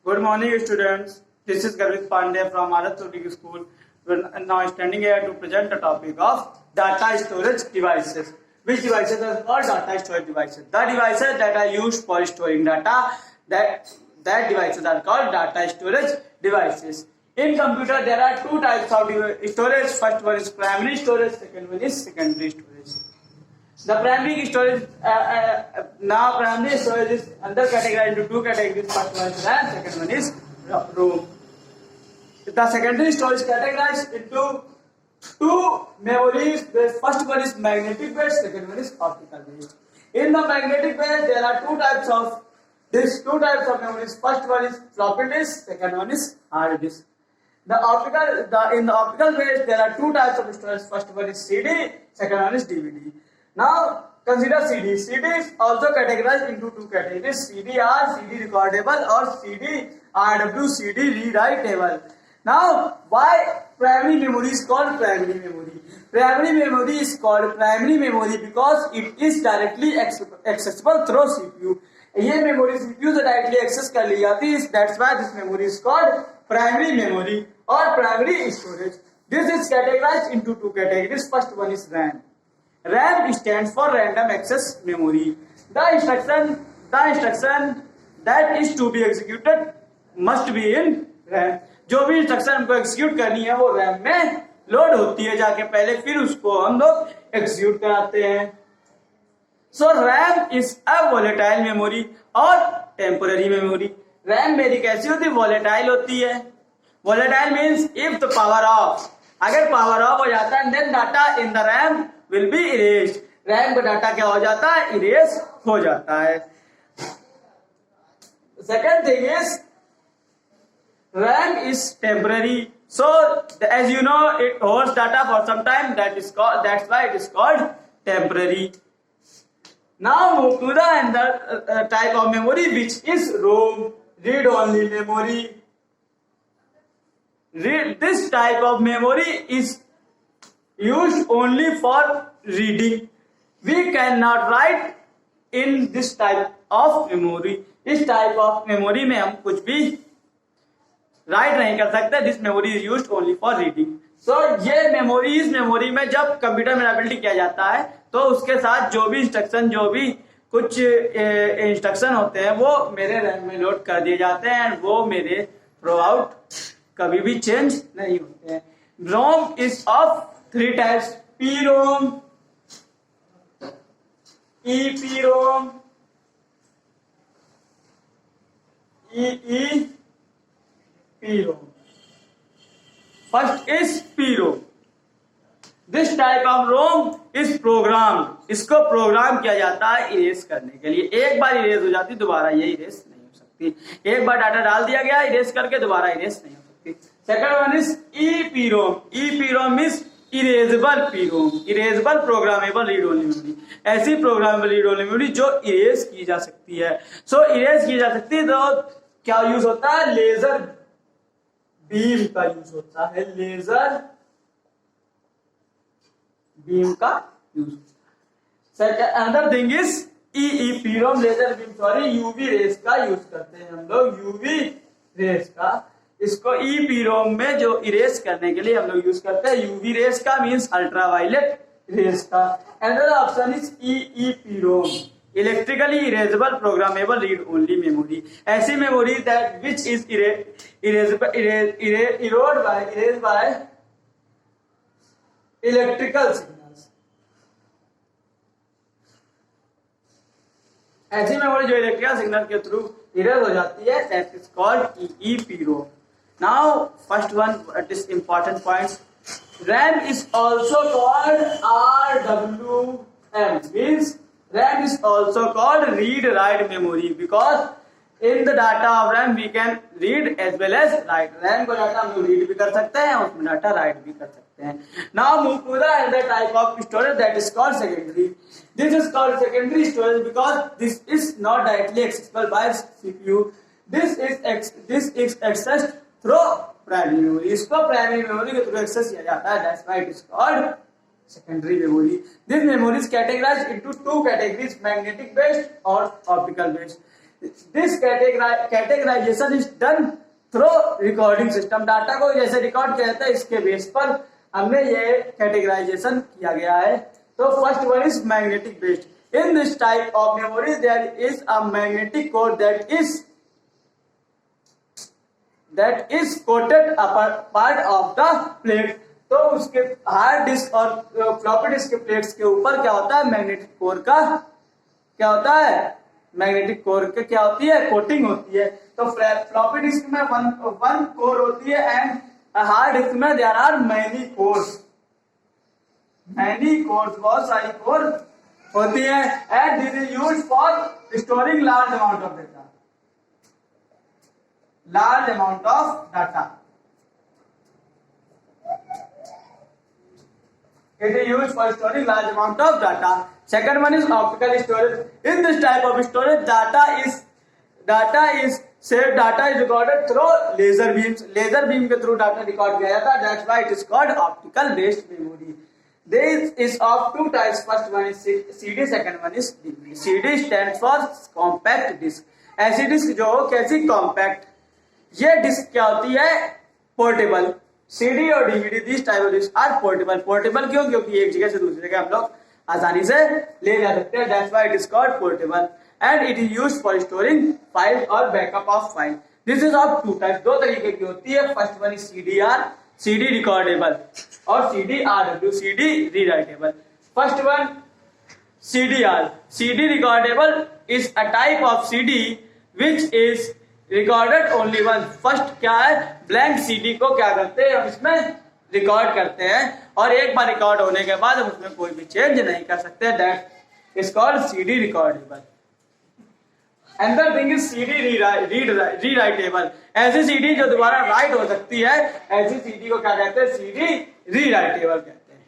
Good morning, students. This is Garvit Pandey from Bharat Public School. We're now standing here to present the topic of data storage devices. Which devices are called data storage devices? The devices that are used for storing data, that devices are called data storage devices. In computer, there are two types of storage. First one is primary storage. Second one is secondary storage. The primary storage primary storage is under categorized into two categories. First one is RAM, second one is ROM. The secondary storage is categorized into two memories. The first one is magnetic based, second one is optical based. In the magnetic based, there are two types of memories. First one is floppy disk, second one is hard disk. In the optical based, there are two types of storage. First one is CD, second one is DVD. Now consider CD. CD is also categorized into two categories: CD-R, CD recordable, or CD-RW, CD rewritable. Now, why primary memory is called primary memory? Primary memory is called primary memory because it is directly accessible through CPU. ये memory CPU से directly access कर ली जाती है. That's why this memory is called primary memory or primary storage. This is categorized into two categories. First one is RAM. RAM stands for random access memory. The instruction that is to be executed must be in RAM. जो भी instruction हमको execute करनी है वो RAM में load होती है जाके पहले, फिर उसको हम लोग एग्जीक्यूट कराते हैं. So RAM is a volatile memory और टेम्पोररी मेमोरी. रैम मेरी कैसी होती है? वोलेटाइल होती है. Volatile means if the power off, अगर पावर ऑफ हो जाता है then data in the RAM will be erased. RAM का डाटा क्या हो जाता है? इरेज हो जाता है. Second thing is RAM is temporary. So as you know, it holds data for some time. That's why it is called temporary. Now move to the another type of memory, which is ROM, read-only memory. This type of memory is used only for reading. We cannot write in this type of memory. इस type of memory में हम कुछ भी right नहीं कर सकते. This memory is used only for reading. So ये memory में जब कंप्यूटर में एनाबिलिटी किया जाता है तो उसके साथ जो भी कुछ इंस्ट्रक्शन होते हैं वो मेरे रैम में लोड कर दिए जाते हैं एंड वो मेरे थ्रू आउट कभी भी चेंज नहीं होते हैं. ROM is of three types: P ROM, E ROM, E PROM. First is PROM. This type of ROM is programmed. इसको प्रोग्राम किया जाता है इरेज करने के लिए. एक बार इरेज हो जाती दोबारा ये इरेज नहीं हो सकती. एक बार डाटा डाल दिया गया इरेज करके दोबारा इरेज नहीं हो सकती. Second one is EPROM. EPROM is erasable PROM. Erasable programmable read only memory. ऐसी प्रोग्रामेबल रीड ओनली मेमोरी जो इरेज की जा सकती है. सो इरेज की जा सकती है तो क्या यूज होता है? लेजर बीम का यूज होता है. लेजर बीम का यूज होता है. Another thing is EEPROM, laser beam UV rays का यूज करते हैं हम लोग. यूवी रेस का इसको EPROM में जो इरेज करने के लिए हम लोग यूज करते हैं. यूवी रेस का मींस अल्ट्रावायलेट रेस का. Another option is EEPROM, electrically erasable programmable read only memory. ऐसी memory that which is erase by electrical signals. ऐसी मेमोरी जो इलेक्ट्रिकल सिग्नल के थ्रू इरेज हो जाती है that is called EEPROM. Now first one, what is important points. RAM is also called RWM, means RAM is also called read-write memory because in the data of RAM we can read as well as write. RAM को data हम लोग read भी कर सकते हैं और उसमें data right भी कर सकते हैं. Now move to the other type of storage that is called secondary. This is called secondary storage because this is not directly accessible by CPU. This is accessed through primary memory. इसको primary memory के through access किया जाता है. That's why it is called secondary memory. This memory is categorized into two categories: magnetic based or optical based. This categorisation is done through recording system. Data को जैसे record किया जाता है इसके बेस पर हमने ये कैटेगराइजेशन किया गया है। तो first one is magnetic based. In this type of memory there is a magnetic code that is coated upper part of the plate। तो उसके हार्ड डिस्क और फ्लॉपी डिस्क के प्लेट्स के ऊपर क्या होता है, मैग्नेटिक कोर का क्या होता है, मैग्नेटिक कोर के क्या होती है, कोटिंग होती है। तो फ्लॉपी डिस्क में वन कोर होती है एंड हार्ड डिस्क में देयर आर मैनी कोर्स, बहुत सारी कोर होती है। And this is used for storing large amount of data. It is used for storing large amount of data. Second one is optical storage. In this type of storage, data is saved. Data is recorded through laser beams. Laser beam के through data record किया जाता है. That's why it is called optical based memory. This is of two types. First one is CD. Second one is DVD. CD stands for compact disc. ऐसी disc जो हो कैसी, compact. ये disc क्या होती है, पोर्टेबल। सीडी और DVD this type of disc are portable. Portable क्यों, क्योंकि एक जगह से दूसरी जगह हम लोग आसानी से ले जा सकते हैं। That's why it is called portable and it is used for storing file और backup of file. This is of two types, दो तरीके की होती है। First one is CDR, CD recordable, और CDRW, CD rewritable. First one CDR, CD recordable is a type of CD which is recorded only one. First क्या है, blank CD को क्या करते हैं हम इसमें रिकॉर्ड करते हैं और एक बार रिकॉर्ड होने के बाद हम उसमें कोई भी चेंज नहीं कर सकते। That is called CD recordable. Another thing is CD rewritable. ऐसी सीडी जो दोबारा राइट हो सकती है, ऐसी सीडी को क्या कहते हैं, सीडी रीराइटेबल कहते हैं।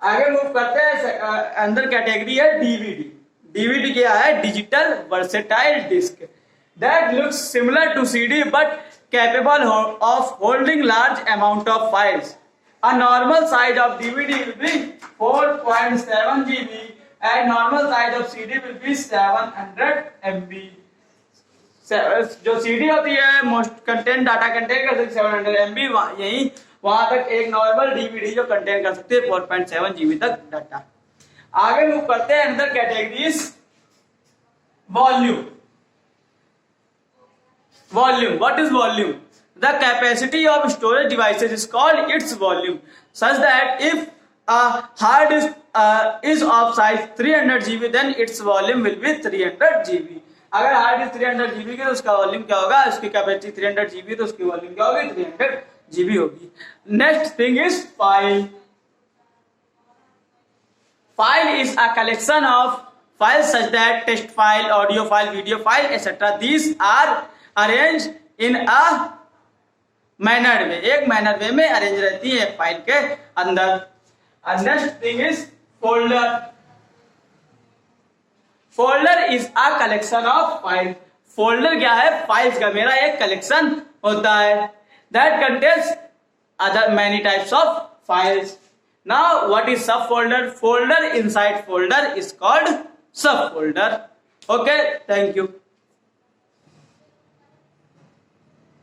आगे मूव करते हैं, अंदर कैटेगरी है डीवीडी। डीवीडी क्या है, digital versatile disc that looks similar to CD but capable of holding large amount of files. A normal size of DVD will be 4.7 GB and normal size of CD will be 700 MB. जो CD होती है most content data contain कर सकती है 700 MB, यही वहां तक एक नॉर्मल DVD जो कंटेन कर सकती है 4.7 GB तक डाटा। आगे मूव करते हैं, अंदर categories volume. Volume. What is volume? The capacity of storage devices is called its volume, such that if a hard disk is of size 300 GB, then its volume will be 300 GB. अगर hard disk 300 GB की तो उसका volume क्या होगा, उसकी capacity 300 GB तो उसकी volume क्या होगी, 300 GB होगी। Next thing is file. File is a collection of files such that text file, audio file, video file, etc. These are arranged in a mannered way. एक manner way में arrange रहती है file के अंदर। Next thing is folder. Folder is a collection of file. Folder क्या है, files का मेरा एक कलेक्शन होता है। That contains other many types of files. Now what is sub folder? Folder inside folder is called sub folder. Okay, thank you.